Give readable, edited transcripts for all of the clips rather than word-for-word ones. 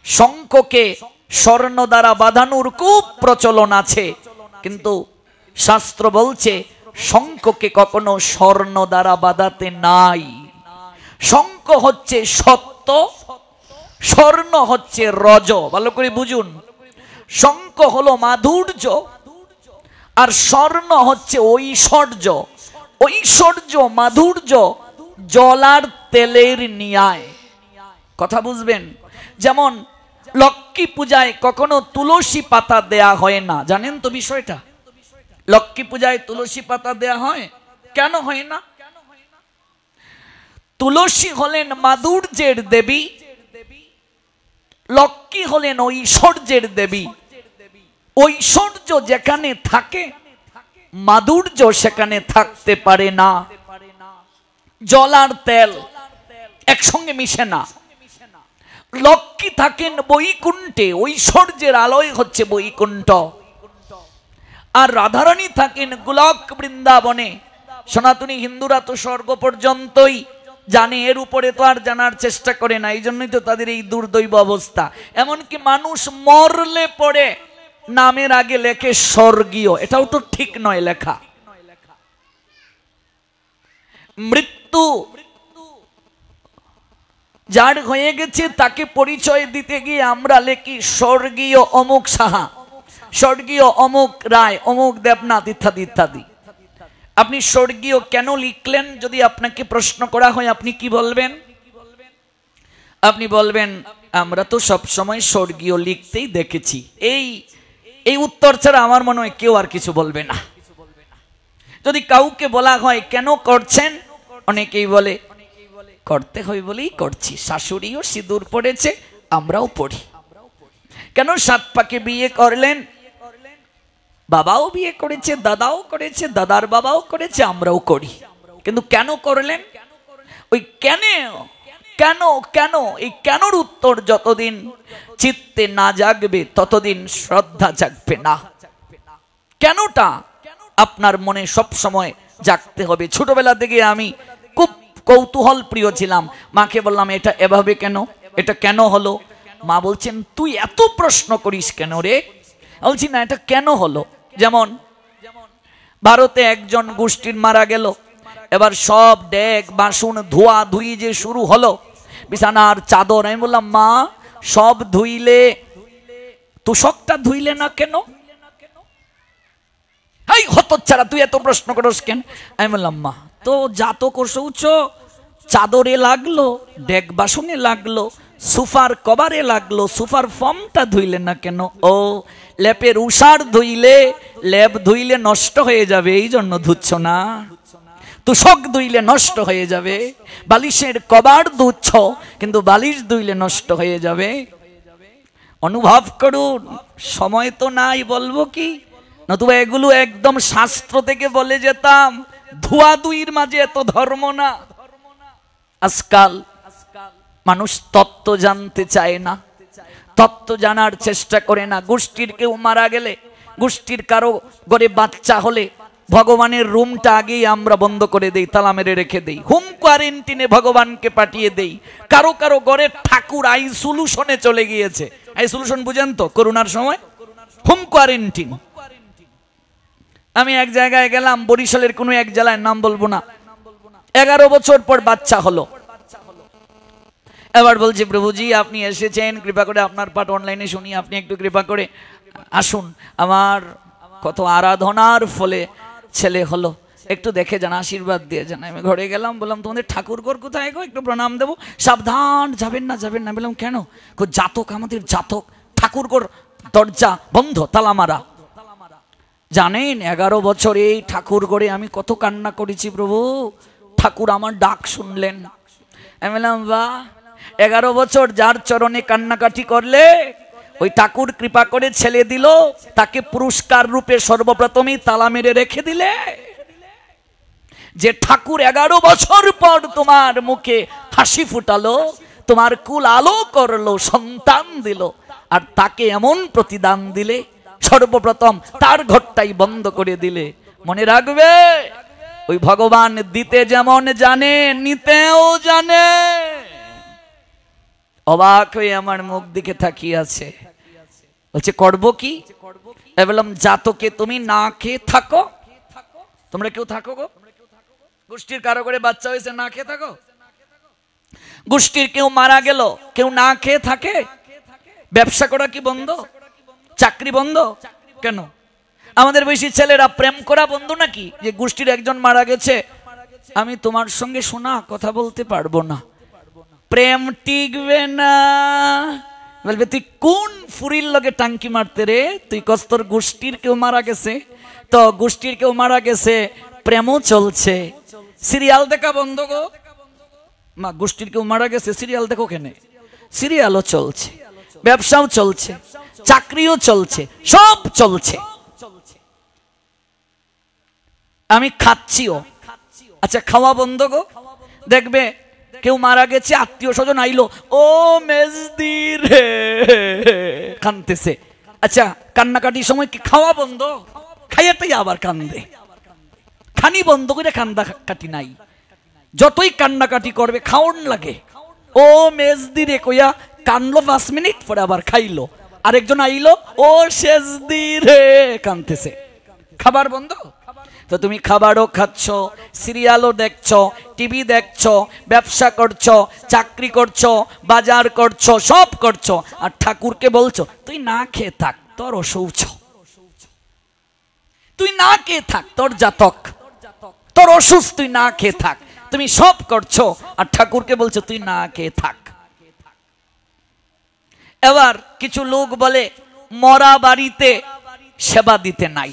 শঙ্খকে স্বর্ণ দ্বারা বাঁধানোর খুব প্রচলন আছে, কিন্তু শাস্ত্র বলছে শঙ্খকে কখনো স্বর্ণ দ্বারা বাঁধাতে নাই। শঙ্খ হচ্ছে সত্য, স্বর্ণ হচ্ছে রজ। ভালো করে বুঝুন, শঙ্খ হলো মাধুর্য আর স্বর্ণ হচ্ছে ঐশ্বর্য। ঐশ্বর্য মাধুর্য জল আর তেলের ন্যায়, কথা বুঝবেন। যেমন লক্ষ্মী পূজায় কখনো তুলসী পাতা দেয়া হয় না, জানেন তো বিষয়টা? লক্ষ্মী পূজায় তুলসী পাতা দেয়া হয় কেন হয় না? তুলসী হলেন মাধুর্যের দেবী, লক্ষ্মী হলেন ঐশ্বর্যের দেবী। ঐশ্বর্য যেখানে থাকে মাধুর্য সেখানে থাকতে পারে না। জল আর তেল একসঙ্গে মিশে না। লক্ষ্মী থাকেন বৈকুণ্ঠে, ঐশ্বর্যের আলোয় হচ্ছে বৈকুণ্ঠ। আর রাধারানী থাকেন গোলক বৃন্দাবনে। সনাতনী হিন্দুরা তো স্বর্গ পর্যন্তই জানে, এর উপরে তো আর জানার চেষ্টা করে না, এই জন্যই তো তাদের এই দুর্দৈব অবস্থা। এমনকি মানুষ মরলে পরে নামের আগে লেখে স্বর্গীয়, এটাও তো ঠিক নয় লেখা। মৃত্যু যার হয়ে গেছে তাকে পরিচয় দিতে গিয়ে আমরা লেখি স্বর্গীয় অমুক সাহা, স্বর্গীয় অমুক রায়, অমুক দেবনাথ ইত্যাদি ইত্যাদি। আপনি স্বর্গীয় কেন লিখলেন যদি আপনাকে প্রশ্ন করা হয়, আপনি কি বলবেন? আপনি বলবেন আমরা তো সব সময় স্বর্গীয় লিখতেই দেখেছি। এই উত্তর ছাড়া আমার মনে হয় কেউ আর কিছু বলবে না। যদি কাউকে বলা হয় কেন করছেন, অনেকেই বলে করতে হয় বলেই করছি, শাশুড়িও সিঁদুর পড়েছে আমরাও পড়ি। কেন 7 পাকে বিয়ে করলেন? বাবাও বিয়ে করেছে, দাদাও করেছে, দাদার বাবাও করেছে, আমরাও করি। কিন্তু কেন করলেন? ওই কেন কেন কেন এই কেনর উত্তর যতদিন চিত্তে না জাগবে ততদিন শ্রদ্ধা জাগবে না। কেনটা আপনার মনে সব সময় জাগতে হবে। ছোটবেলা থেকে আমি খুব কৌতূহল প্রিয় ছিলাম। মাকে বললাম এটা এভাবে কেন, এটা কেন হলো? মা বলছেন তুই এত প্রশ্ন করিস কেন রে? বলছি না এটা কেন হলো। যেমন ভারতে একজন গোষ্ঠীর মারা গেল, এবার সব ডেক বাসন ধোয়া ধুই যে শুরু হলো, বিছানার চাদর। আমি বললাম মা সব ধুইলে তোষকটা ধুইলে না কেন? এই হতচ্ছাড়া তুই এত প্রশ্ন করিস কেন? আমি বললাম মা তো জাতক শৌচ চাদরে লাগলো, ডেক বাসনে লাগলো, সুফার কভারে লাগলো, সুফার ফর্মটা ধুইলে না কেন? ও লেপের উষার ধুইলে, লেপ ধুইলে নষ্ট হয়ে যাবে এই জন্য ধুচ্ছ না, তোষক ধুইলে নষ্ট হয়ে যাবে, বালিশের কভার ধুচ্ছ কিন্তু বালিশ ধুইলে নষ্ট হয়ে যাবে। অনুভব করুন, সময় তো নাই বলবো কি, নতুবা এগুলো একদম শাস্ত্র থেকে বলে যেতাম। ধোয়া ধুইর মাঝে এত ধর্ম না। আজকাল মানুষ তত্ত্ব জানতে চায় না, তত্ত্ব জানার চেষ্টা করে না। গোষ্ঠীর কেউ মারা গেলে, গোষ্ঠীর কারো ঘরে বাচ্চা হলে ভগবানের রুমটা আগেই আমরা বন্ধ করে দেই, তালা মেরে রেখে দেই, হোম কোয়ারেন্টিনে ভগবানকে পাঠিয়ে দেই। কারো কারো ঘরে ঠাকুর আইসোলেশনে চলে গিয়েছে। আইসোলেশন বুঝেন তো, করোনার সময় হোম কোয়ারেন্টিন। আমি এক জায়গায় গেলাম, বরিশালের কোনো এক জেলায়, নাম বলবো না, 11 বছর পর বাচ্চা হলো। এবার বলছে প্রভুজি আপনি এসেছেন, কৃপা করে আপনার পাঠ অনলাইনে শুনি, আপনি একটু কৃপা করে আসুন, আমার কত আরাধনার ফলে ছেলে হলো, একটু দেখে যান, আশীর্বাদ দিয়ে যান। আমি ঘরে গেলাম, বললাম তোমাদের ঠাকুর ঘর কোথায় গো, একটু প্রণাম দেবো। সাবধান, যাবেন না যাবেন না। বললাম কেন? জাতক, আমাদের জাতক, ঠাকুর ঘর দরজা বন্ধ, তালা মারা। জানেন 11 বছর এই ঠাকুর ঘরে আমি কত কান্না করেছি প্রভু, ঠাকুর আমার ডাক শুনলেন। আমি বললাম বাহ, 11 বছর যার চরণে কান্নাকাটি করলে ওই ঠাকুর কৃপা করে ছেলে দিল, তাকে পুরস্কার রূপে সর্বপ্রথমেই তালা মেরে রেখে দিলে। যে ঠাকুর 11 বছর পর তোমার মুখে হাসি ফুটালো, তোমার কুল আলো করলো, সন্তান দিল, আর তাকে এমন প্রতিদান দিলে, সর্বপ্রথম তার ঘরটাই বন্ধ করে দিলে। মনে রাখবে ওই ভগবান দিতে যেমন জানে, নিতেও জানে। অবাক হয়ে আমার মুখ দিকে তাকিয়ে আছে, বলছে করবো কি? বললাম জাতকে তুমি না খেয়ে থাকো। তোমরা কেউ থাকো গো? গোষ্ঠীর কারো করে বাচ্চা হয়েছে না খেয়ে থাকো? গোষ্ঠীর কেউ মারা গেল, কেউ না খেয়ে থাকে? ব্যবসা করা কি বন্ধ? চাকরি বন্ধ? কেন? আমাদের বেশি ছেলেরা প্রেম করা বন্ধ নাকি? যে গোষ্ঠীর একজন মারা গেছে, আমি তোমার সঙ্গে শোনা কথা বলতে পারবো না, প্রেম টিকবে না। বলবে তুই কোন ফুরির লগে টাঙ্কি মারতে রে? তুই কস্তর গোষ্ঠীর কেউ মারা গেছে, তো গোষ্ঠীর কেউ মারা গেছে, প্রেমও চলছে, সিরিয়াল দেখা বন্ধ গো। মা গোষ্ঠীর কেউ মারা গেছে সিরিয়াল দেখো কেন? সিরিয়ালও চলছে, ব্যবসাও চলছে, চাকরিও চলছে, সব চলছে, আমি খাচ্ছিও। আচ্ছা খাওয়া বন্ধ গো? দেখবে কেউ মারা গেছে, আত্মীয় স্বজন আইলো, ও মেজদি রে কানতেছে। আচ্ছা কান্নাকাটির সময় কি খাওয়া বন্ধ? খাইয়াতেই আবার কান্দে, খানি বন্ধ করে কান্দা কাটি নাই। যতই কান্নাকাটি করবে খাওন লাগে, ও মেজদি রে কইয়া কানলো 5 মিনিট পরে আবার খাইলো। আরেকজন আইলো, ও শেষদি রে কানতেছে। খাবার বন্ধ? তো তুমি খাবারও খাচ্ছ, সিরিয়ালও দেখছ, টিভি দেখছ, ব্যবসা করছো, চাকরি করছো, বাজার করছো, সব করছো, আর ঠাকুরকে বলছো তুই না খেয়ে থাক, তোর অসৌচ, তুই না খেয়ে থাক, তোর জাতক, তোর অসুস্থ, তুই না খেয়ে থাক। তুমি সব করছো আর ঠাকুরকে বলছো তুই না খেয়ে থাক। এবার কিছু লোক বলে মরা বাড়িতে সেবা দিতে নাই।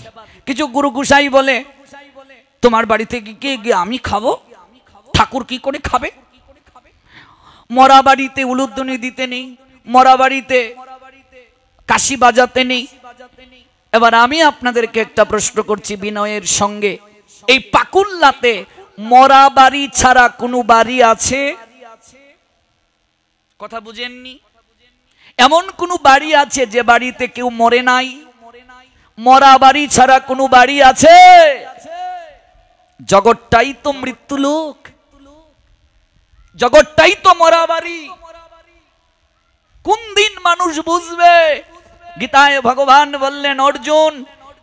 কিছু গুরু গুসাই বলে তোমার বাড়িতে গিয়ে আমি খাবো, ঠাকুর কি করে খাবে? মরা বাড়িতে উলুধ্বনি দিতে নেই, মরা বাড়িতে কাশি বাজাতে নেই। এবার আমি আপনাদেরকে একটা প্রশ্ন করছি বিনয়ের সঙ্গে, এই পাকুল্লাতে মরা বাড়ি ছাড়া কোনো বাড়ি আছে? কথা বুঝেননি? এমন কোন বাড়ি আছে যে বাড়িতে কেউ মরে নাই? মরা বাড়ি ছাড়া কোনো বাড়ি আছে? জগৎটাই তো মৃত্যু লোক, জগৎটাই তো মরা বাড়ি। কোন দিন মানুষ বুঝবে? গীতায় ভগবান বললেন অর্জুন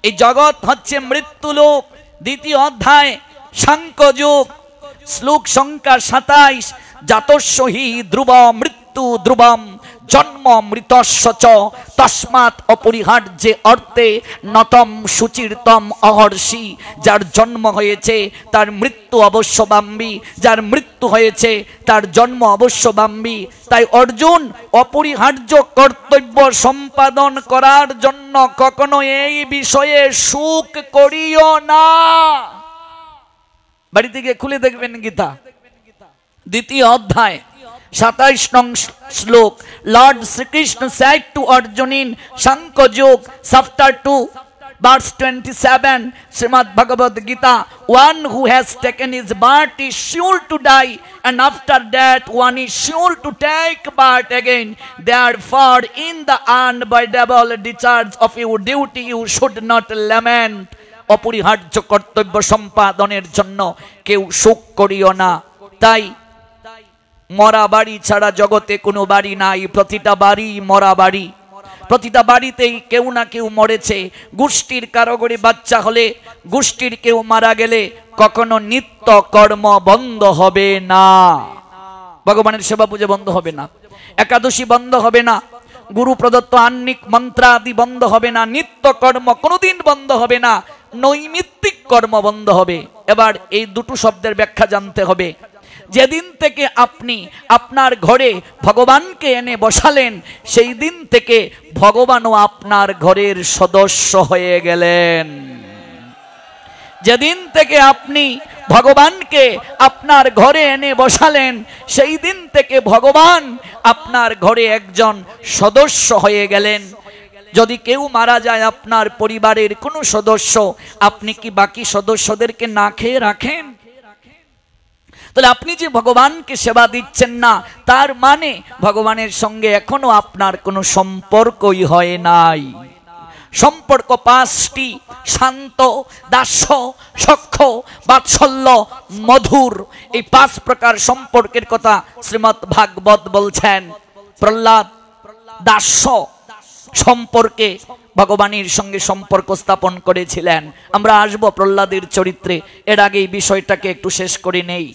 এই জগৎ হচ্ছে মৃত্যু লোক। দ্বিতীয় অধ্যায় সাংখ্যযোগ শ্লোক সংখ্যা 27, জাতস্য হি ধ্রুব মৃত্যু ধ্রুবম জন্ম মৃতস্য চ তস্মাৎ অপরিহার্যে অর্থে নতম সুচিরতম অহর্ষি। যার জন্ম হয়েছে তার মৃত্যু অবশ্যম্বী, যার মৃত্যু হয়েছে তার জন্ম অবশ্যম্বী। তাই অর্জুন অপরিহার্য কর্তব্য সম্পাদন করার জন্য কখনো এই বিষয়ে সুখ করিও না। বাড়িতে গিয়ে খুলে দেখবেন গীতা দ্বিতীয় অধ্যায় 27 নং শ্লোক। Lord Sri Krishna said to Arjun in Sankhya-yog, chapter 2, verse 27, Srimad Bhagavad Gita, one who has taken his birth is sure to die, and after that one is sure to take birth again. Therefore, in the unavoidable discharge of your duty, you should not lament. অপরিহার্য কর্তব্য সম্পাদনের জন্য কেউ শোক করিও না। তাই মরা বাড়ি ছাড়া জগতে কোনো বাড়ি নাই, প্রতিটা বাড়ি মরা বাড়ি, প্রতিটা বাড়িতেই কেউ না কেউ মরেছে। গোষ্ঠীর কারো করে বাচ্চা হলে, গোষ্ঠীর কেউ মারা গেলে কখনো নিত্য কর্ম বন্ধ হবে না, ভগবানের সেবা পূজা বন্ধ হবে না, একাদশী বন্ধ হবে না, গুরু প্রদত্ত আহ্নিক মন্ত্রাদি বন্ধ হবে না, নিত্য কর্ম কোনোদিন বন্ধ হবে না, নৈমিত্তিক কর্ম বন্ধ হবে। এবার এই দুটো শব্দের ব্যাখ্যা জানতে হবে। যেদিন থেকে আপনি আপনার ঘরে ভগবানকে এনে বসালেন, সেই দিন থেকে ভগবানও আপনার ঘরের সদস্য হয়ে গেলেন। যেদিন থেকে আপনি ভগবানকে আপনার ঘরে এনে বসালেন, সেই দিন থেকে ভগবান আপনার ঘরে একজন সদস্য হয়ে গেলেন। যদি কেউ মারা যায় আপনার পরিবারের কোনো সদস্য, আপনি কি বাকি সদস্যদেরকে না খেয়ে রাখেন? তাহলে আপনি যে ভগবানকে সেবা দিচ্ছেন না, তার মানে ভগবানের সঙ্গে এখনো আপনার কোনো সম্পর্কই হয় নাই। সম্পর্ক 5টি: শান্ত, দাস্য, সখ্য, বাৎসল্য, মধুর। এই 5 প্রকার সম্পর্কের কথা শ্রীমদ্ ভাগবত বলছেন। প্রহ্লাদ দাস্য সম্পর্কে ভগবানের সঙ্গে সম্পর্ক স্থাপন করেছিলেন। আমরা আসবো প্রহ্লাদের চরিত্রে, এর আগে এই বিষয়টাকে একটু শেষ করে নেই।